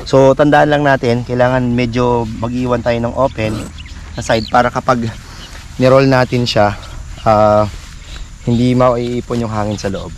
So tandaan lang natin, kailangan medyo mag-iwan tayo ng open na side para kapag ni-roll natin siya, hindi maiipon yung hangin sa loob.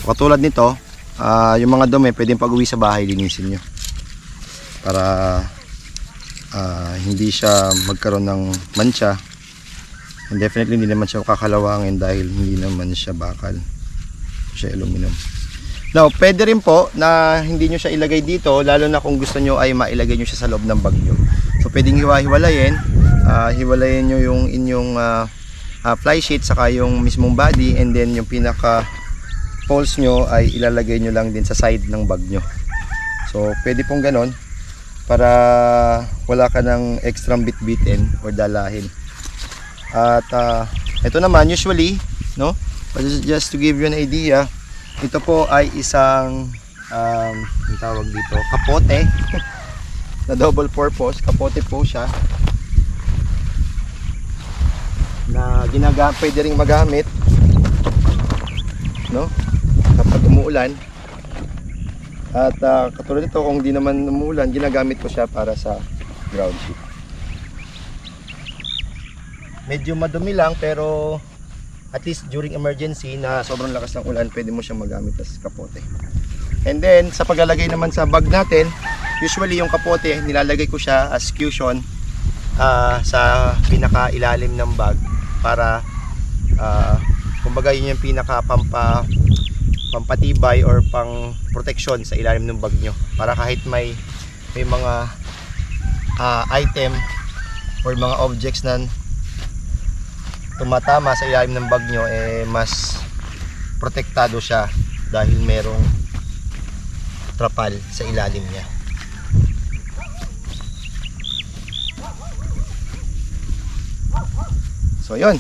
So, katulad nito, yung mga dumi pwedeng pag-uwi sa bahay, linisin nyo para hindi siya magkaroon ng mancha, and definitely hindi naman siya kakalawangin dahil hindi naman siya bakal, siya aluminum. Now, pwede rin po na hindi nyo siya ilagay dito, lalo na kung gusto nyo ay mailagay nyo siya sa loob ng bag nyo. So pwedeng hiwa-hiwalayin, hiwalayin nyo yung inyong fly sheet saka yung mismong body, and then yung pinaka poles nyo ay ilalagay nyo lang din sa side ng bag nyo. So pwede pong ganon para wala ka ng extra bit-bitin or dalahin. At ito naman usually, no, just to give you an idea, ito po ay isang ang tawag dito, kapote na double purpose. Kapote po siya na pwede ring magamit, no, kapag umuulan. At katulad nito, kung di naman umuulan, ginagamit ko siya para sa ground sheet. Medyo madumi lang, pero at least during emergency na sobrang lakas ng ulan, pwede mo siyang magamit as kapote. And then sa paglalagay naman sa bag natin, usually yung kapote nilalagay ko siya as cushion sa pinaka ilalim ng bag para kumbaga yun yung pinaka pampatibay or pang protection sa ilalim ng bag nyo, para kahit may mga item or mga objects na tumatama sa ilalim ng bag nyo, mas protektado siya dahil merong trapal sa ilalim niya. So yun,